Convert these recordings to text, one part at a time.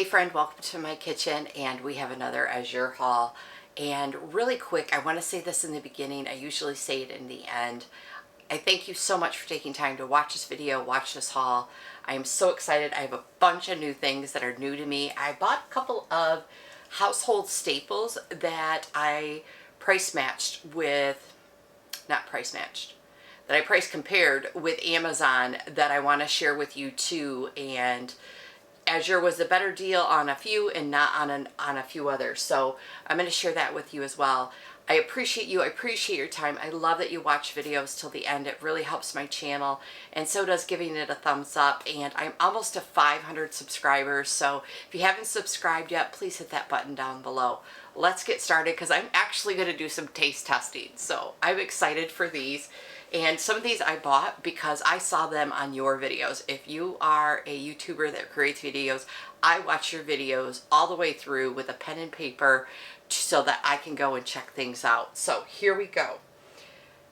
Hey friend, welcome to my kitchen, and we have another Azure haul. And really quick, I want to say this in the beginning. I usually say it in the end. I thank you so much for taking time to watch this video, watch this haul. I am so excited. I have a bunch of new things that are new to me. I bought a couple of household staples that I price matched with, not price matched, that I price compared with Amazon that I want to share with you too. And Azure was the better deal on a few and not on a few others. So I'm going to share that with you as well. I appreciate you. I appreciate your time. I love that you watch videos till the end. It really helps my channel, and so does giving it a thumbs up. And I'm almost to 500 subscribers. So if you haven't subscribed yet, please hit that button down below. Let's get started because I'm actually going to do some taste testing. So I'm excited for these. And some of these I bought because I saw them on your videos. If you are a YouTuber that creates videos, I watch your videos all the way through with a pen and paper so that I can go and check things out. So here we go.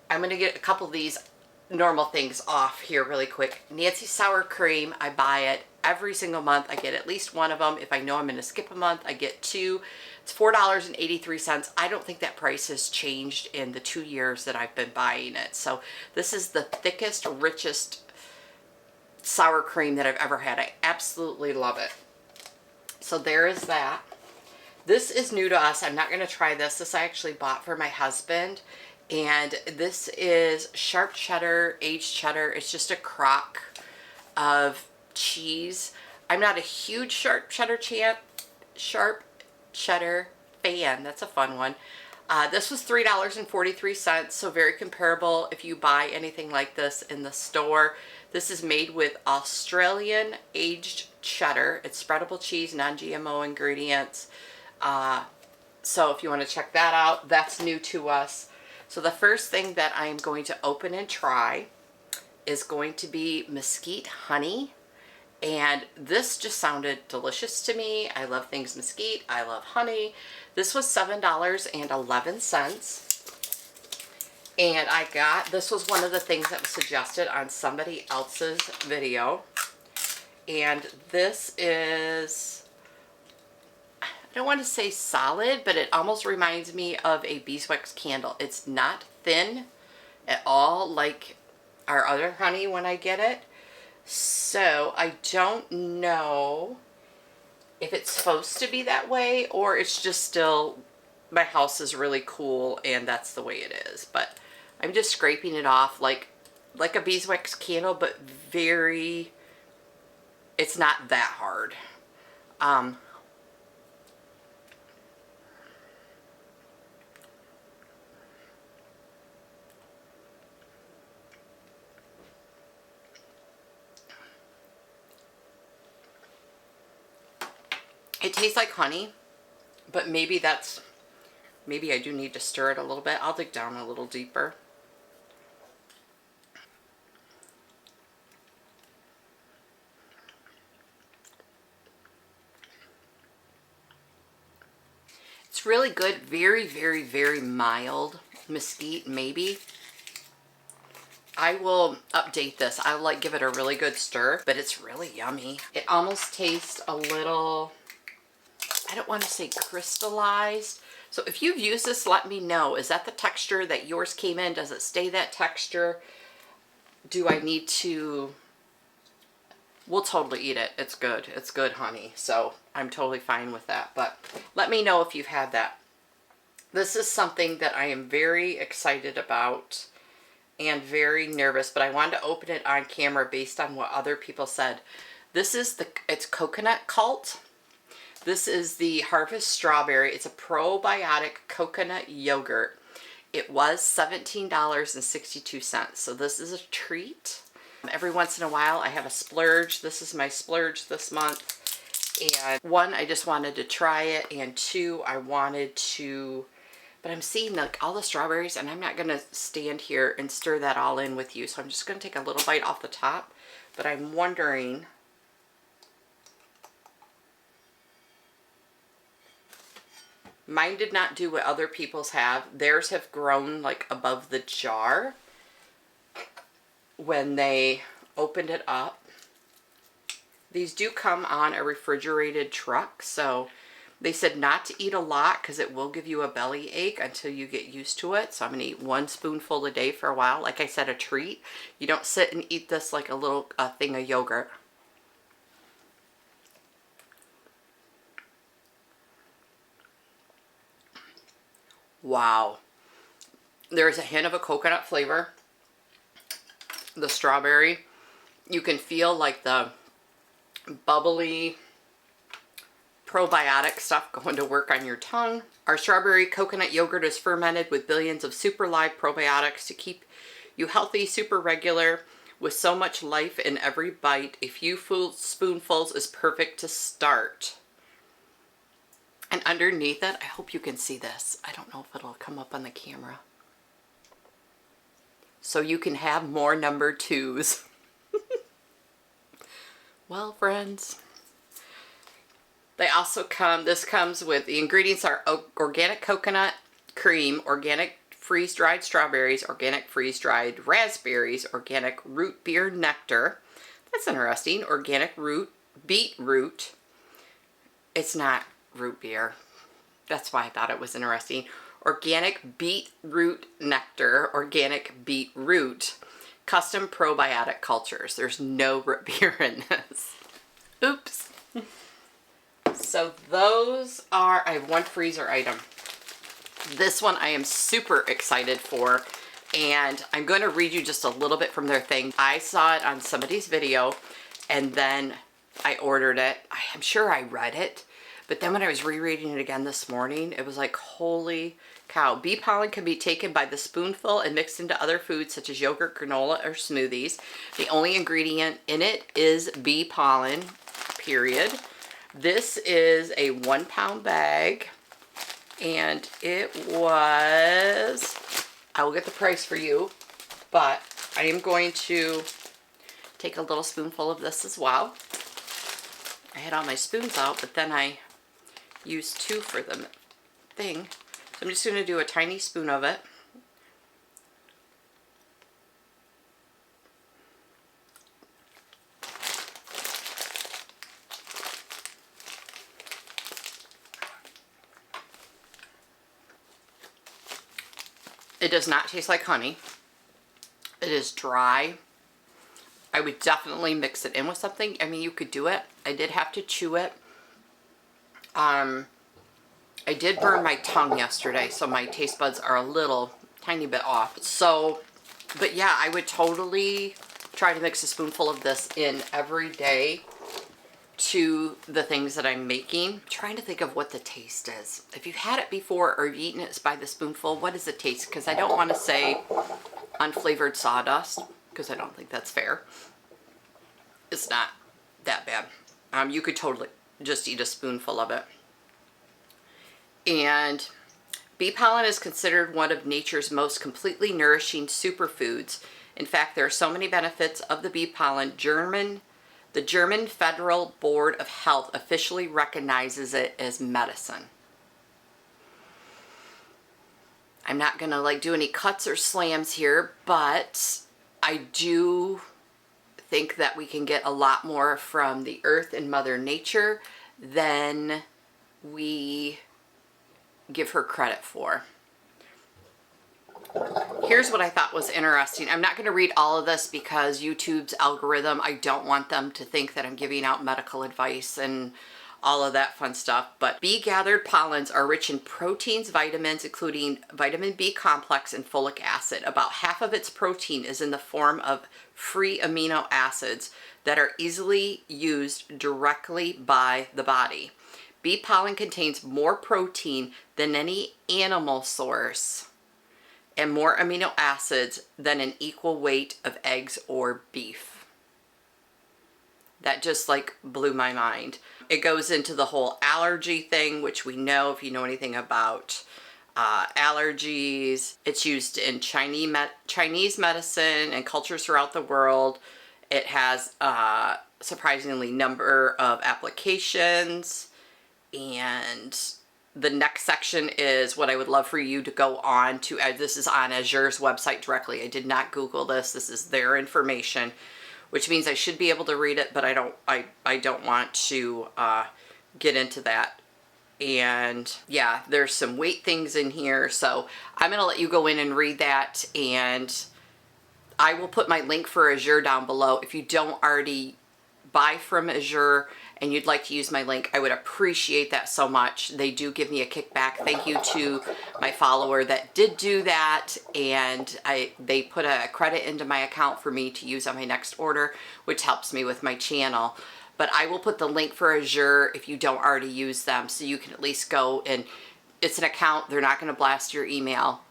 I'm going to get a couple of these normal things off here really quick. Nancy sour cream, I buy it every single month. I get at least one of them. If I know I'm going to skip a month, I get two. It's $4.83. I don't think that price has changed in the 2 years that I've been buying it. So this is the thickest, richest sour cream that I've ever had. I absolutely love it. So there is that. This is new to us. I'm not going to try this. This I actually bought for my husband. And this is sharp cheddar, aged cheddar. It's just a crock of cheese. I'm not a huge sharp cheddar fan. That's a fun one. This was $3.43, so very comparable if you buy anything like this in the store. This is made with Australian aged cheddar. It's spreadable cheese, non-GMO ingredients. So if you want to check that out, that's new to us. So the first thing that I am going to open and try is going to be mesquite honey. And this just sounded delicious to me. I love things mesquite. I love honey. This was $7.11. And this was one of the things that was suggested on somebody else's video. And this is, I don't want to say solid, but it almost reminds me of a beeswax candle. It's not thin at all like our other honey when I get it. So I don't know if it's supposed to be that way or it's just still, my house is really cool and that's the way it is. But I'm just scraping it off like a beeswax candle, but it's not that hard. It tastes like honey, but maybe I do need to stir it a little bit. I'll dig down a little deeper. It's really good. Very, very, very mild mesquite, maybe. I will update this. I'll give it a really good stir, but it's really yummy. It almost tastes a little, I don't want to say crystallized. So if you've used this, let me know. Is that the texture that yours came in? Does it stay that texture? Do I need to? We'll totally eat it. It's good. It's good honey. So I'm totally fine with that. But let me know if you've had that. This is something that I am very excited about and very nervous, but I wanted to open it on camera based on what other people said. This is it's Coconut Cult. This is the Harvest Strawberry. It's a probiotic coconut yogurt. It was $17.62. So this is a treat. Every once in a while I have a splurge. This is my splurge this month. And one, I just wanted to try it. And two, I wanted to, but I'm seeing all the strawberries and I'm not going to stand here and stir that all in with you. So I'm just going to take a little bite off the top. But I'm wondering, mine did not do what other people's have. Theirs have grown above the jar when they opened it up. These do come on a refrigerated truck, so they said not to eat a lot because it will give you a belly ache until you get used to it. So I'm going to eat 1 spoonful a day for a while. Like I said, a treat. You don't sit and eat this like a little thing of yogurt. Wow. There's a hint of a coconut flavor. The strawberry. You can feel like the bubbly probiotic stuff going to work on your tongue. Our strawberry coconut yogurt is fermented with billions of super live probiotics to keep you healthy, super regular, with so much life in every bite. A few spoonfuls is perfect to start. And underneath it, I hope you can see this. I don't know if it'll come up on the camera. So you can have more number 2s. Well, friends. They also this comes with, the ingredients are organic coconut cream, organic freeze-dried strawberries, organic freeze-dried raspberries, organic root beer nectar. That's interesting. Organic beetroot. It's not root beer. That's why I thought it was interesting. Organic beetroot nectar, organic beetroot, custom probiotic cultures. There's no root beer in this. Oops. So those are, I have one freezer item. This one I am super excited for, and I'm going to read you just a little bit from their thing. I saw it on somebody's video, and then I ordered it. I'm sure I read it, but then when I was rereading it again this morning, it was like, holy cow. Bee pollen can be taken by the spoonful and mixed into other foods such as yogurt, granola, or smoothies. The only ingredient in it is bee pollen, period. This is a 1 pound bag, and it was, I will get the price for you, but I am going to take a little spoonful of this as well. I had all my spoons out, but then I used 2 for the thing. So I'm just going to do a tiny spoon of it. It does not taste like honey. It is dry. I would definitely mix it in with something. I mean, you could do it. I did have to chew it. I did burn my tongue yesterday, so my taste buds are a little tiny bit off. So, but yeah, I would totally try to mix a spoonful of this in every day to the things that I'm making. I'm trying to think of what the taste is. If you've had it before or you've eaten it by the spoonful, what is the taste? Because I don't want to say unflavored sawdust, because I don't think that's fair. It's not that bad. You could totally just eat a spoonful of it. And bee pollen is considered one of nature's most completely nourishing superfoods. In fact, there are so many benefits of the bee pollen. The German Federal Board of Health officially recognizes it as medicine. I'm not going to like do any cuts or slams here, but I do think that we can get a lot more from the earth and Mother Nature than we give her credit for. Here's what I thought was interesting. I'm not going to read all of this because YouTube's algorithm, I don't want them to think that I'm giving out medical advice and all of that fun stuff. But bee gathered pollens are rich in proteins, vitamins, including vitamin B complex and folic acid. About half of its protein is in the form of free amino acids that are easily used directly by the body. Bee pollen contains more protein than any animal source and more amino acids than an equal weight of eggs or beef. That just like blew my mind. It goes into the whole allergy thing, which we know if you know anything about allergies. It's used in Chinese medicine and cultures throughout the world. It has a surprisingly number of applications, and the next section is what I would love for you to go on to. This is on Azure's website directly. I did not Google this. This is their information, which means I should be able to read it, but I don't want to get into that. And yeah, there's some weight things in here, so I'm gonna let you go in and read that, and I will put my link for Azure down below. If you don't already buy from Azure and you'd like to use my link, I would appreciate that so much. They do give me a kickback. Thank you to my follower that did do that, and they put a credit into my account for me to use on my next order, which helps me with my channel. But I will put the link for Azure if you don't already use them, so you can at least go, and it's an account. They're not going to blast your email.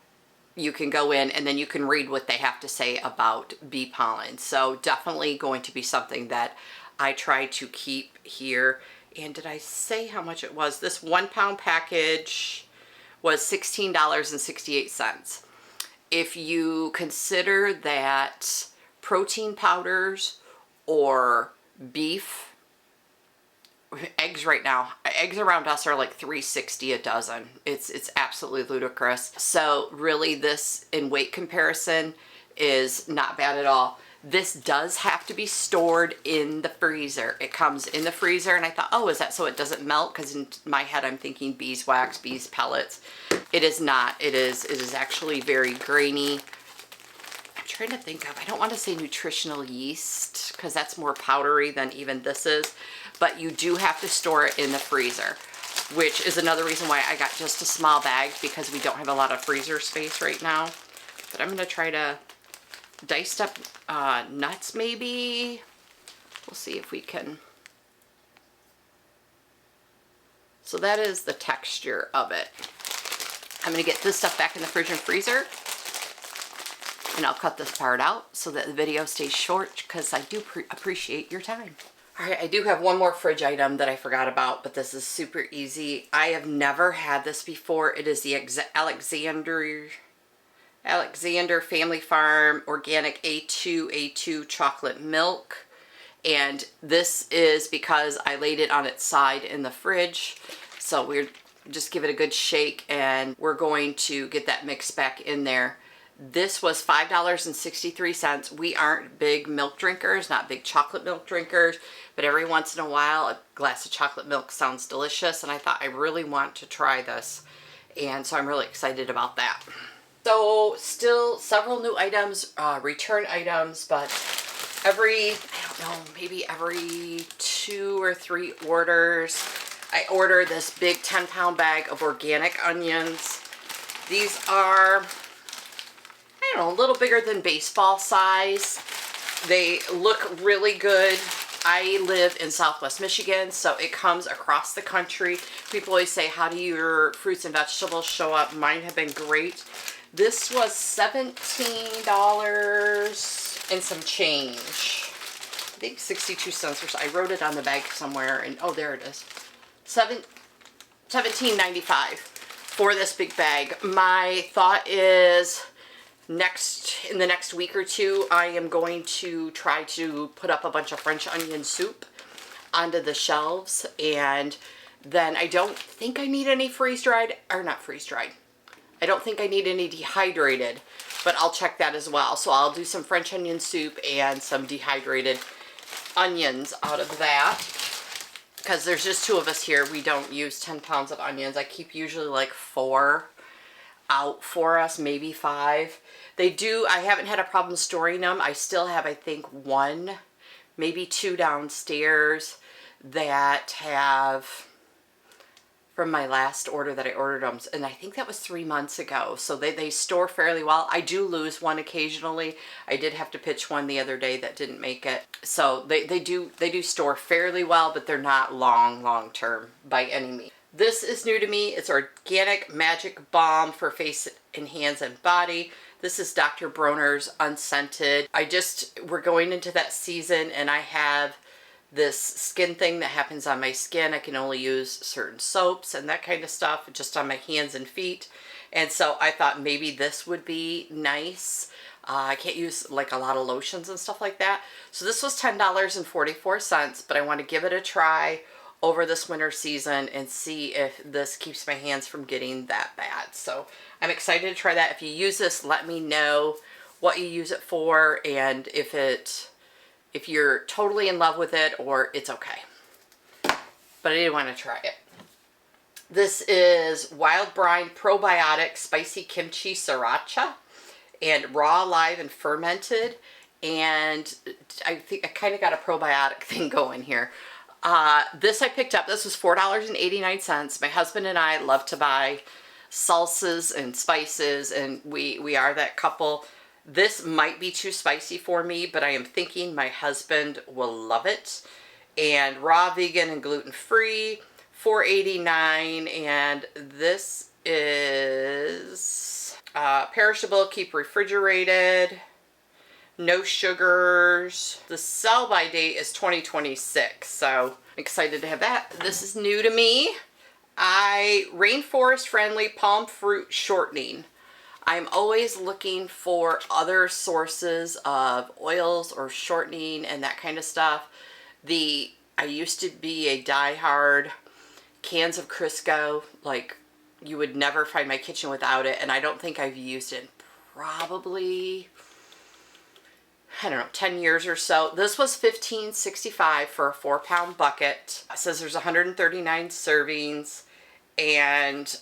You can go in and then you can read what they have to say about bee pollen. So definitely going to be something that I try to keep here. And did I say how much it was? This 1 pound package was $16.68. If you consider that protein powders or beef, eggs right now, eggs around us are like $3.60 a dozen. It's absolutely ludicrous. So really, this in weight comparison is not bad at all. This does have to be stored in the freezer. It comes in the freezer, and I thought, oh, is that so it doesn't melt? Because in my head I'm thinking beeswax, bees pellets. It is not. It is actually very grainy. I'm trying to think of, I don't want to say nutritional yeast because that's more powdery than even this is, but you do have to store it in the freezer, which is another reason why I got just a small bag, because we don't have a lot of freezer space right now. But I'm going to try to dice up nuts maybe. We'll see if we can. So that is the texture of it. I'm going to get this stuff back in the fridge and freezer, and I'll cut this part out so that the video stays short, because I do appreciate your time. All right, I do have one more fridge item that I forgot about, but this is super easy. I have never had this before. It is the Alexander Family Farm Organic A2 chocolate milk. And this is because I laid it on its side in the fridge. So we're just give it a good shake, and we're going to get that mix back in there. This was $5.63. We aren't big milk drinkers, not big chocolate milk drinkers, but every once in a while a glass of chocolate milk sounds delicious, and I thought I really want to try this, and so I'm really excited about that. So still several new items, return items, but I don't know, maybe every 2 or 3 orders, I order this big 10-pound bag of organic onions. These are, I don't know, a little bigger than baseball size. They look really good. I live in Southwest Michigan, so it comes across the country. People always say, how do your fruits and vegetables show up? Mine have been great. This was $17 and some change. I think 62 cents or so. I wrote it on the bag somewhere, and oh, there it is. $17.95 for this big bag. My thought is in the next week or two, I am going to try to put up a bunch of French onion soup onto the shelves, and then I don't think I need any freeze-dried, or not freeze-dried. I don't think I need any dehydrated, but I'll check that as well. So I'll do some French onion soup and some dehydrated onions out of that, because there's just 2 of us here. We don't use 10 pounds of onions. I keep usually like 4 out for us, maybe 5. I haven't had a problem storing them. I still have, I think, 1, maybe 2 downstairs that have, from my last order that I ordered them, and I think that was 3 months ago. So they store fairly well. I do lose one occasionally. I did have to pitch one the other day that didn't make it. So they do store fairly well, but they're not long term by any means. This is new to me. It's Organic Magic Balm for face and hands and body. This is Dr. Bronner's unscented. We're going into that season, and I have this skin thing that happens on my skin. I can only use certain soaps and that kind of stuff just on my hands and feet. And so I thought maybe this would be nice. I can't use like a lot of lotions and stuff like that. So this was $10.44, but I want to give it a try over this winter season and see if this keeps my hands from getting that bad. So I'm excited to try that. If you use this, let me know what you use it for, and if it if you're totally in love with it or it's okay. But I did want to try it. This is Wild Brine Probiotic Spicy Kimchi Sriracha, and raw, live, and fermented. And I think I kind of got a probiotic thing going here. This I picked up. This was $4.89. My husband and I love to buy salsas and spices, and we are that couple. This might be too spicy for me, but I am thinking my husband will love it. And raw, vegan, and gluten-free, $4.89. And this is perishable, keep refrigerated, no sugars. The sell-by date is 2026, so I'm excited to have that. This is new to me. Rainforest friendly palm fruit shortening. I'm always looking for other sources of oils or shortening and that kind of stuff. I used to be a diehard cans of Crisco, like you would never find my kitchen without it, and I don't think I've used it in probably, I don't know, 10 years or so. This was $15.65 for a 4-pound bucket. It says there's 139 servings, and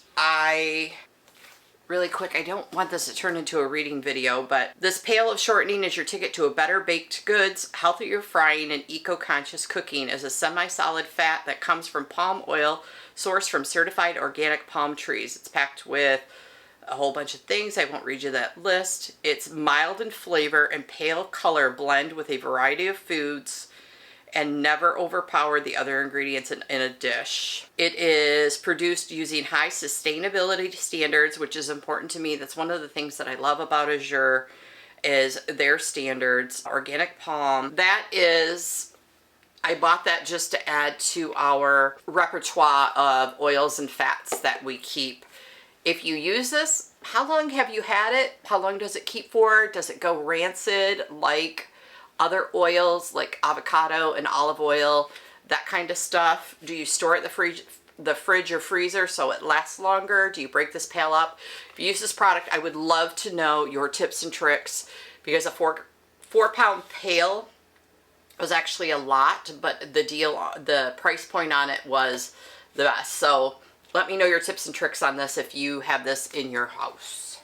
really quick, I don't want this to turn into a reading video, but this pail of shortening is your ticket to a better baked goods, healthier frying, and eco-conscious cooking as a semi-solid fat that comes from palm oil sourced from certified organic palm trees. It's packed with a whole bunch of things. I won't read you that list. It's mild in flavor and pale color blend with a variety of foods and never overpower the other ingredients in a dish. It is produced using high sustainability standards, which is important to me. That's one of the things that I love about Azure is their standards. Organic palm. I bought that just to add to our repertoire of oils and fats that we keep. If you use this, how long have you had it? How long does it keep for? Does it go rancid like other oils like avocado and olive oil, that kind of stuff? Do you store it in the fridge or freezer so it lasts longer? Do you break this pail up? If you use this product, I would love to know your tips and tricks, because a 4-pound pail was actually a lot, but the price point on it was the best. So let me know your tips and tricks on this if you have this in your house.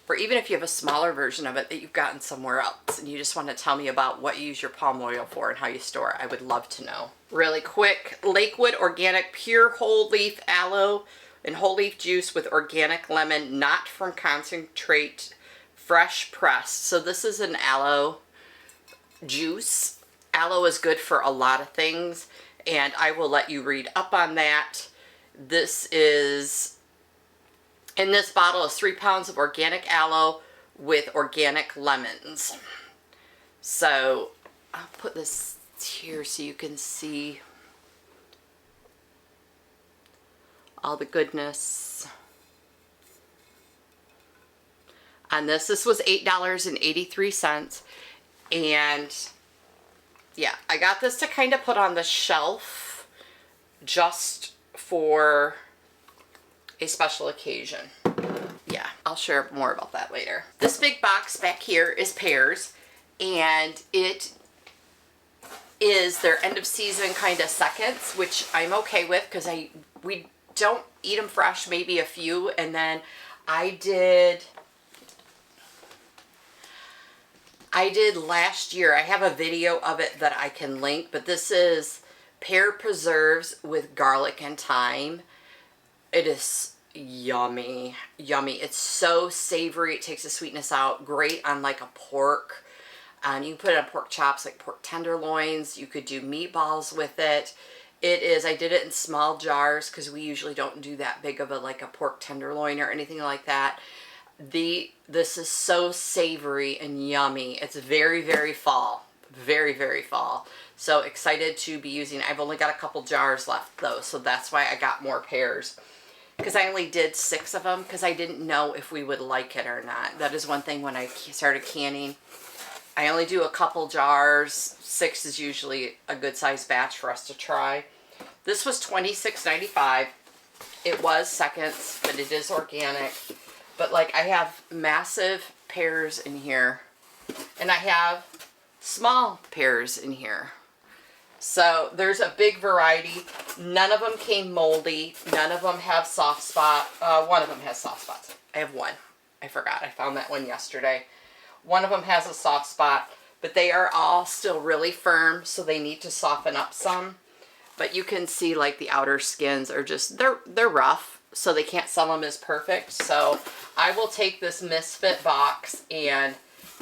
Or even if you have a smaller version of it that you've gotten somewhere else and you just want to tell me about what you use your palm oil for and how you store it, I would love to know. Really quick, Lakewood Organic Pure Whole Leaf Aloe and Whole Leaf Juice with organic lemon, not from concentrate, fresh pressed. So this is an aloe juice. Aloe is good for a lot of things, and I will let you read up on that. In this bottle is 3 pounds of organic aloe with organic lemons. So I'll put this here so you can see all the goodness on this. This was $8.83. And yeah, I got this to kind of put on the shelf just for a special occasion. Yeah, I'll share more about that later. This big box back here is Pear's, and it is their end of season kind of seconds, which I'm okay with because we don't eat them fresh, maybe a few. And then I did last year. I have a video of it that I can link, but this is pear preserves with garlic and thyme. It is yummy, yummy. It's so savory. It takes the sweetness out. Great on like a pork. And you can put it on pork chops, like pork tenderloins. You could do meatballs with it. I did it in small jars because we usually don't do that big of a pork tenderloin or anything like that. This is so savory and yummy. It's very, very fall. Very, very fall. So excited to be using. I've only got a couple jars left though, so that's why I got more Pears. Because I only did 6 of them because I didn't know if we would like it or not. That is one thing when I started canning. I only do a couple jars. 6 is usually a good sized batch for us to try. This was $26.95. It was seconds, but it is organic. But like I have massive Pears in here. And I have small pears in here. So there's a big variety. None of them came moldy. None of them have soft spot. One of them has soft spots. I have one. I forgot. I found that one yesterday. One of them has a soft spot, but they are all still really firm, so they need to soften up some. But you can see like the outer skins are just, they're rough, so they can't sell them as perfect. So I will take this Misfit box and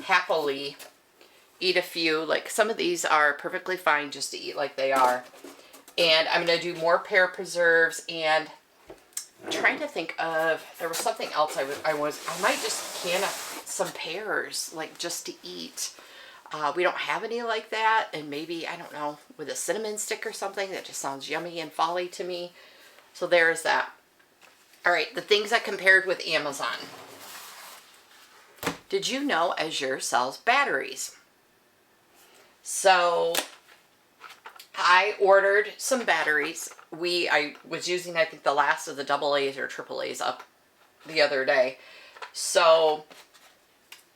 happily eat a few. Like some of these are perfectly fine just to eat like they are. And I'm going to do more pear preserves, and I'm trying to think of, there was something else I might just can some pears like just to eat. We don't have any like that, and maybe, I don't know, with a cinnamon stick or something. That just sounds yummy and folly to me. So there's that. All right, the things I compared with Amazon. Did you know Azure sells batteries? So I ordered some batteries. I was using, I think, the last of the AA's or AAA's up the other day. So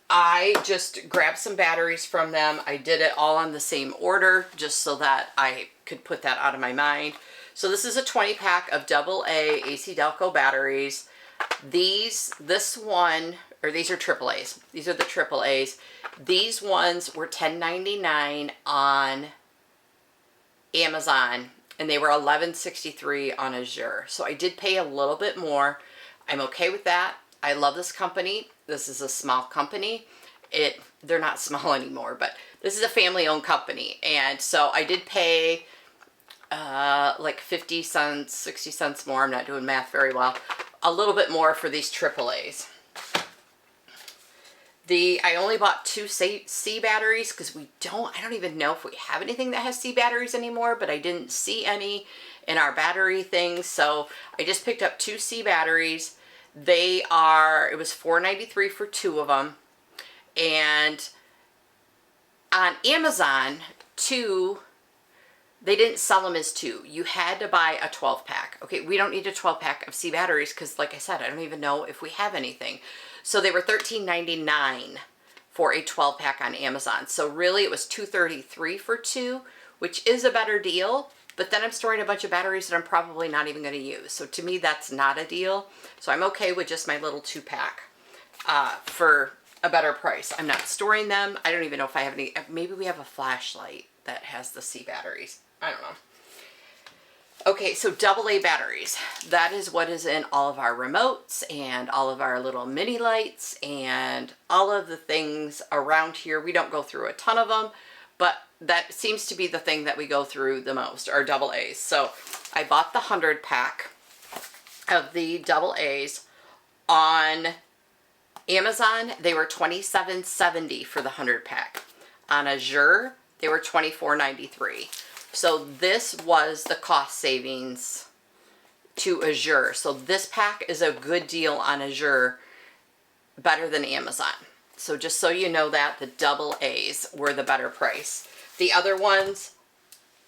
I just grabbed some batteries from them. I did it all on the same order just so that I could put that out of my mind. So this is a 20 pack of AA AC Delco batteries. These are AAA's. These are the AAA's. These ones were $10.99 on Amazon, and they were $11.63 on Azure. So I did pay a little bit more. I'm okay with that. I love this company. This is a small company. They're not small anymore, but this is a family-owned company. And so I did pay like 50 cents, 60 cents more. I'm not doing math very well. A little bit more for these AAA's. I only bought 2 C batteries because I don't even know if we have anything that has C batteries anymore, but I didn't see any in our battery things. So I just picked up 2 C batteries. It was $4.93 for 2 of them. And on Amazon, 2, they didn't sell them as 2. You had to buy a 12 pack. Okay, we don't need a 12 pack of C batteries because, like I said, I don't even know if we have anything. So they were $13.99 for a 12 pack on Amazon. So really it was $2.33 for 2, which is a better deal. But then I'm storing a bunch of batteries that I'm probably not even going to use. So to me, that's not a deal. So I'm okay with just my little 2 pack for a better price. I'm not storing them. I don't even know if I have any. Maybe we have a flashlight that has the C batteries. I don't know. Okay, so AA batteries. That is what is in all of our remotes and all of our little mini lights and all of the things around here. We don't go through a ton of them, but that seems to be the thing that we go through the most, are AA's. So I bought the 100 pack of the AA's on Amazon. They were $27.70 for the 100 pack. On Azure, they were $24.93. So this was the cost savings to Azure. So this pack is a good deal on Azure, better than Amazon. So just so you know that, the AA's were the better price. The other ones,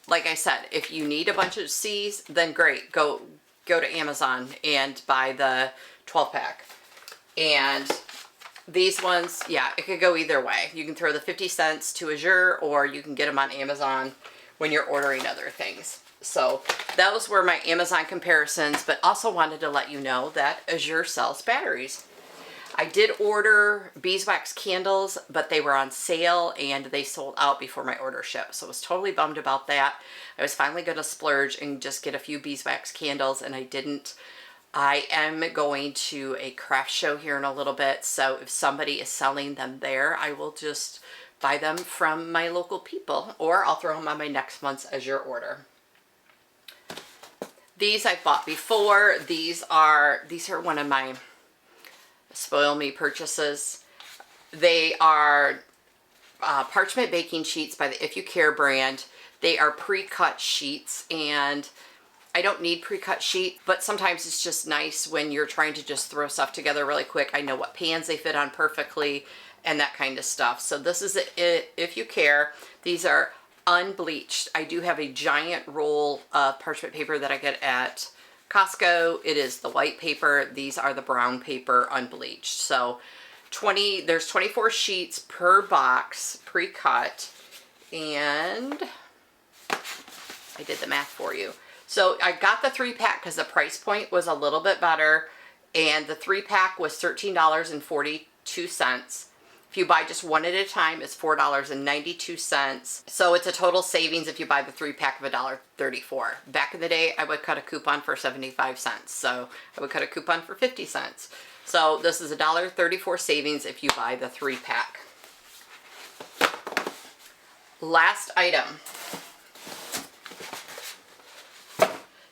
like I said, if you need a bunch of C's, then great. Go to Amazon and buy the 12 pack. And these ones, yeah, it could go either way. You can throw the 50 cents to Azure, or you can get them on Amazon when you're ordering other things. So those were my Amazon comparisons, but also wanted to let you know that Azure sells batteries. I did order beeswax candles, but they were on sale and they sold out before my order shipped. So I was totally bummed about that. I was finally going to splurge and just get a few beeswax candles, and I didn't. I am going to a craft show here in a little bit, so if somebody is selling them there, I will just buy them from my local people, or I'll throw them on my next month's Azure order. These I've bought before. These are one of my spoil me purchases. They are parchment baking sheets by the If You Care brand. They are pre-cut sheets, and I don't need pre-cut sheet, but sometimes it's just nice when you're trying to just throw stuff together really quick. I know what pans they fit on perfectly and that kind of stuff. So this is If You Care. These are unbleached. I do have a giant roll of parchment paper that I get at Costco. It is the white paper. These are the brown paper, unbleached. So there's 24 sheets per box, pre-cut, And I did the math for you. So I got the 3-pack because the price point was a little bit better, and the 3-pack was $13.42. If you buy just one at a time, it's $4.92. So it's a total savings if you buy the 3-pack of $1.34. Back in the day, I would cut a coupon for 75 cents. So I would cut a coupon for 50 cents. So this is $1.34 savings if you buy the 3-pack. Last item.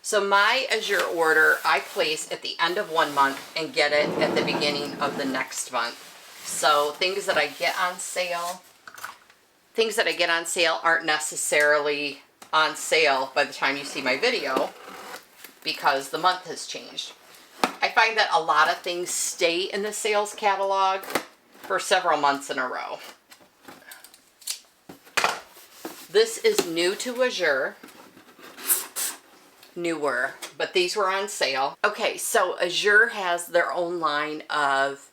So my Azure order, I place at the end of one month and get it at the beginning of the next month. So things that I get on sale aren't necessarily on sale by the time you see my video because the month has changed. I find that a lot of things stay in the sales catalog for several months in a row. This is new to Azure. Newer, but these were on sale. Okay, so Azure has their own line of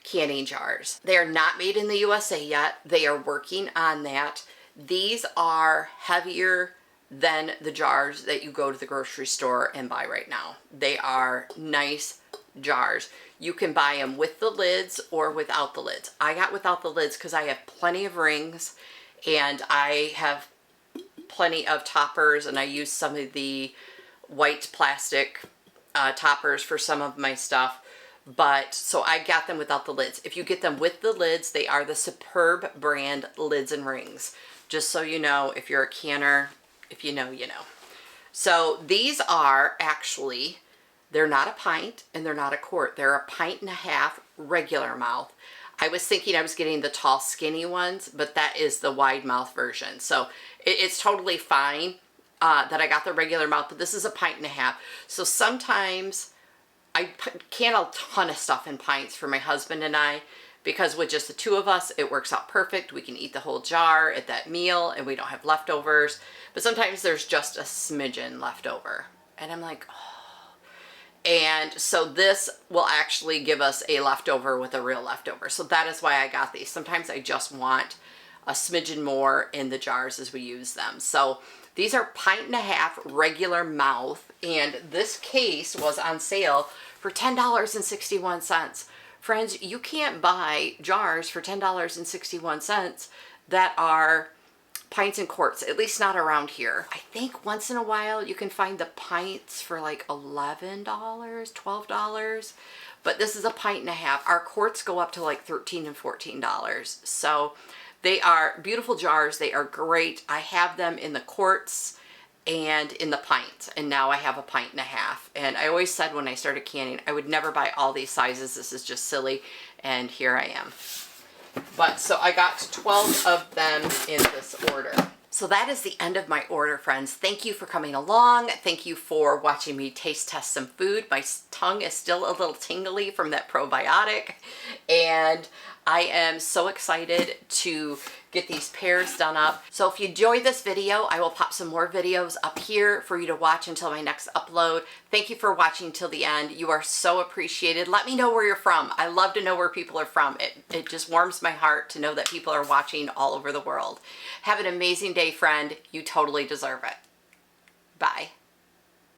canning jars. They are not made in the USA yet. They are working on that. These are heavier than the jars that you go to the grocery store and buy right now. They are nice jars. You can buy them with the lids or without the lids. I got without the lids because I have plenty of rings and I have plenty of toppers, and I use some of the white plastic toppers for some of my stuff. But so I got them without the lids. If you get them with the lids, they are the Superb brand lids and rings. Just so you know, if you're a canner, if you know, you know. So these are actually, they're not a pint and they're not a quart. They're a 1.5 pints regular mouth. I was thinking I was getting the tall skinny ones, but that is the wide mouth version. So it's totally fine that I got the regular mouth, but this is a 1.5 pints. So sometimes I can a ton of stuff in pints for my husband and I, because with just the two of us, it works out perfect. We can eat the whole jar at that meal and we don't have leftovers. But sometimes there's just a smidgen left over. And I'm like, oh. And so this will actually give us a leftover with a real leftover. So that is why I got these. Sometimes I just want a smidgen more in the jars as we use them. So these are 1.5 pints regular mouth, and this case was on sale for $10.61. Friends, you can't buy jars for $10.61 that are pints and quarts, at least not around here. I think once in a while you can find the pints for like $11, $12, but this is a 1.5 pints. Our quarts go up to like $13 and $14. So they are beautiful jars. They are great. I have them in the quarts and in the pints, and now I have a 1.5 pints. And I always said when I started canning, I would never buy all these sizes. This is just silly, and here I am. But so I got 12 of them in this order. So that is the end of my order, friends. Thank you for coming along. Thank you for watching me taste test some food. My tongue is still a little tingly from that probiotic, and I am so excited to get these pears done up. So if you enjoyed this video, I will pop some more videos up here for you to watch until my next upload. Thank you for watching till the end. You are so appreciated. Let me know where you're from. I love to know where people are from. It just warms my heart to know that people are watching all over the world. Have an amazing day, friend. You totally deserve it. Bye.